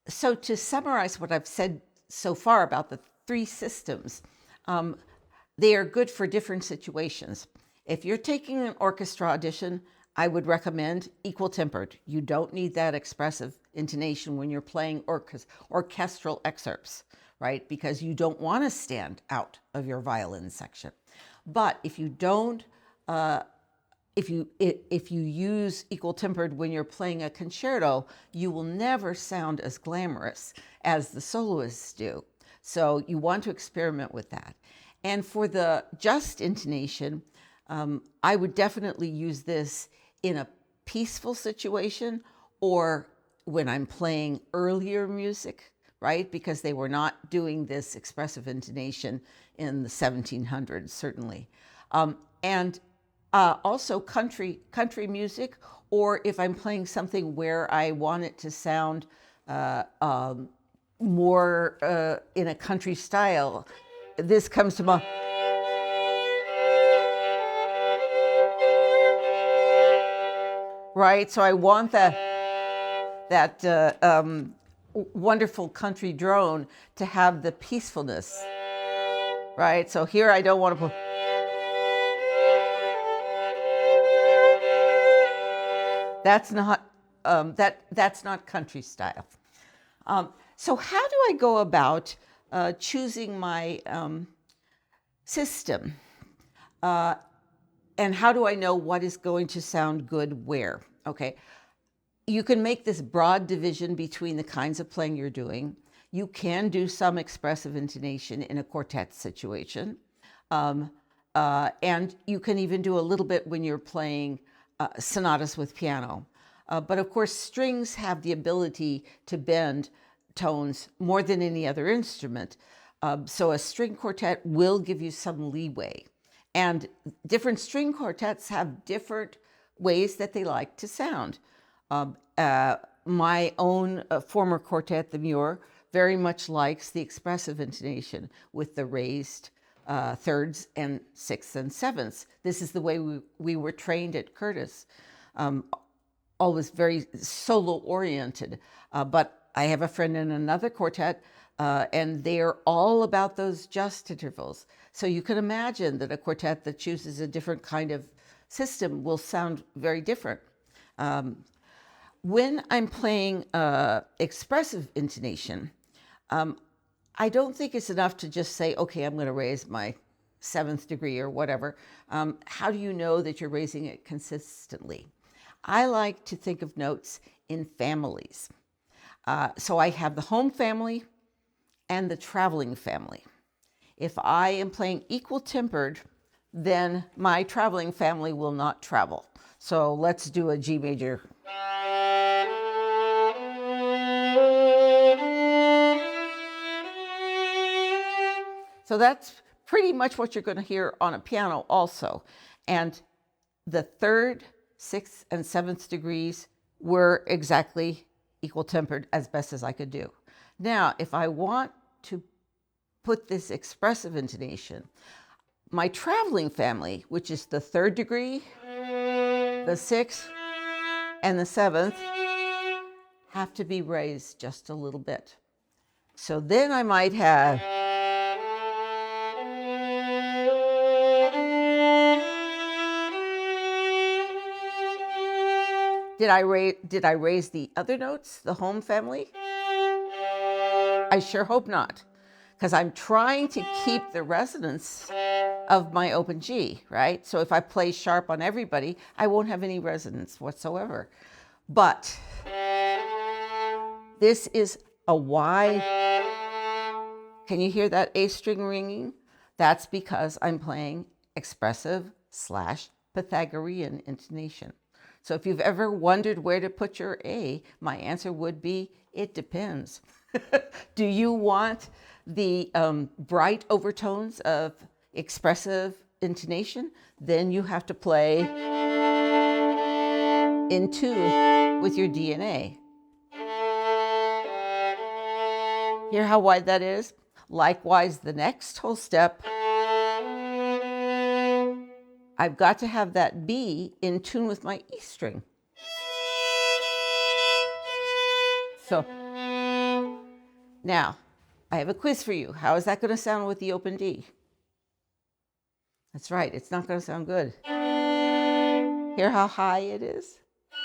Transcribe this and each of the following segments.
So to summarize what I've said so far about the three systems, they are good for different situations. If you're taking an orchestra audition, I would recommend equal tempered. You don't need that expressive intonation when you're playing orchestral excerpts, right? Because you don't want to stand out of your violin section. But if you don't, if you use equal tempered when you're playing a concerto, you will never sound as glamorous as the soloists do. So you want to experiment with that. And for the just intonation, I would definitely use this in a peaceful situation or when I'm playing earlier music, right? Because they were not doing this expressive intonation in the 1700s, certainly. And also country music, or if I'm playing something where I want it to sound more in a country style, this comes to mind. Right, so I want that wonderful country drone to have the peacefulness, right? So here I don't want to put. That's not that's not country style. So how do I go about choosing my system? And how do I know what is going to sound good where? Okay, you can make this broad division between the kinds of playing you're doing. You can do some expressive intonation in a quartet situation. And you can even do a little bit when you're playing sonatas with piano. But of course, strings have the ability to bend tones more than any other instrument. So a string quartet will give you some leeway. And different string quartets have different ways that they like to sound. My own former quartet, the Muir, very much likes the expressive intonation with the raised thirds and sixths and sevenths. This is the way we were trained at Curtis. Always very solo oriented. But I have a friend in another quartet, and they're all about those just intervals. So you can imagine that a quartet that chooses a different kind of system will sound very different. When I'm playing expressive intonation, I don't think it's enough to just say, okay, I'm going to raise my seventh degree or whatever. How do you know that you're raising it consistently? I like to think of notes in families. So I have the home family and the traveling family. If I am playing equal tempered, then my traveling family will not travel. So let's do a G major. So that's pretty much what you're going to hear on a piano also. And the third, sixth, and seventh degrees were exactly equal tempered as best as I could do. Now, if I want to put this expressive intonation, my traveling family, which is the third degree, the sixth, and the seventh, have to be raised just a little bit. So then I might have. Did I raise the other notes, the home family? I sure hope not, because I'm trying to keep the resonance of my open G, right? So if I play sharp on everybody, I won't have any resonance whatsoever. But this is a wide. Can you hear that A string ringing? That's because I'm playing expressive / Pythagorean intonation. So if you've ever wondered where to put your A, my answer would be, it depends. Do you want the bright overtones of expressive intonation? Then you have to play in tune with your DNA. Hear how wide that is? Likewise, the next whole step, I've got to have that B in tune with my E string. So Now, I have a quiz for you. How is that going to sound with the open D? That's right, it's not going to sound good. Hear how high it is?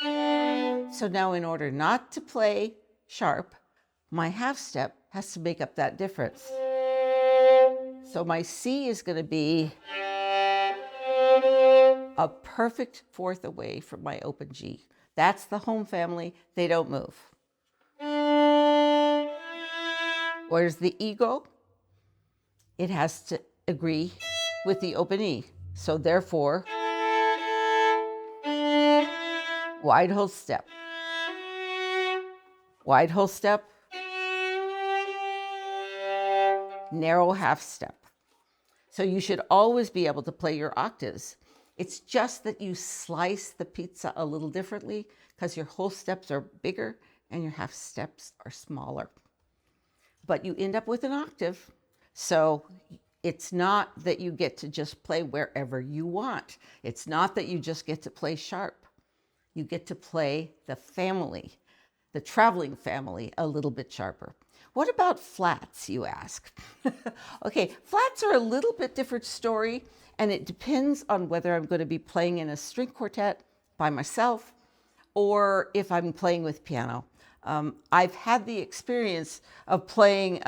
So now in order not to play sharp, my half step has to make up that difference. So my C is going to be a perfect fourth away from my open G. That's the home family. They don't move. Where's the E go? It has to agree with the open E. So therefore, wide whole step, wide whole step, narrow half step. So you should always be able to play your octaves. It's just that you slice the pizza a little differently because your whole steps are bigger and your half steps are smaller. But you end up with an octave. So it's not that you get to just play wherever you want. It's not that you just get to play sharp. You get to play the family, the traveling family, a little bit sharper. What about flats, you ask? Okay, flats are a little bit different story, and it depends on whether I'm going to be playing in a string quartet by myself or if I'm playing with piano. I've had the experience of playing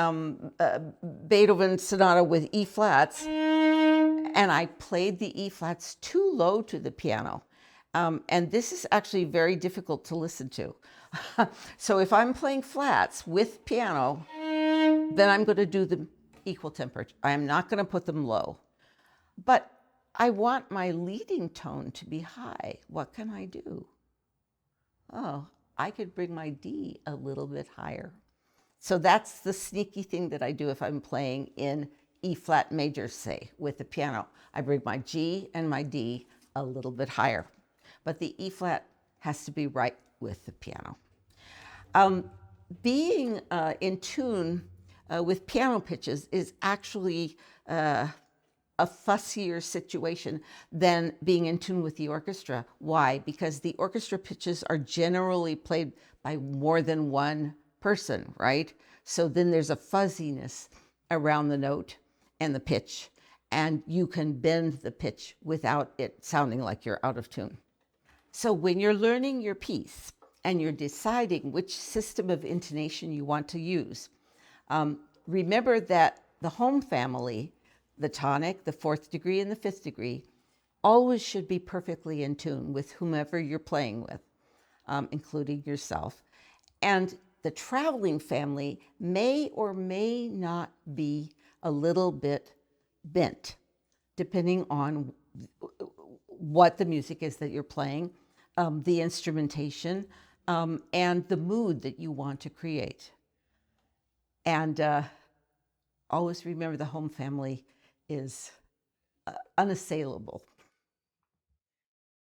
Beethoven's sonata with E flats, and I played the E flats too low to the piano. And this is actually very difficult to listen to. So if I'm playing flats with piano, then I'm going to do them equal tempered. I am not going to put them low. But I want my leading tone to be high. What can I do? Oh, I could bring my D a little bit higher. So that's the sneaky thing that I do if I'm playing in E flat major, say, with the piano. I bring my G and my D a little bit higher. But the E flat has to be right with the piano. Being in tune with piano pitches is actually a fussier situation than being in tune with the orchestra. Why? Because the orchestra pitches are generally played by more than one person, right? So then there's a fuzziness around the note and the pitch, and you can bend the pitch without it sounding like you're out of tune. So when you're learning your piece and you're deciding which system of intonation you want to use, remember that the home family, the tonic, the fourth degree, and the fifth degree, always should be perfectly in tune with whomever you're playing with, including yourself. And the traveling family may or may not be a little bit bent, depending on what the music is that you're playing, the instrumentation, and the mood that you want to create. And always remember the home family is unassailable.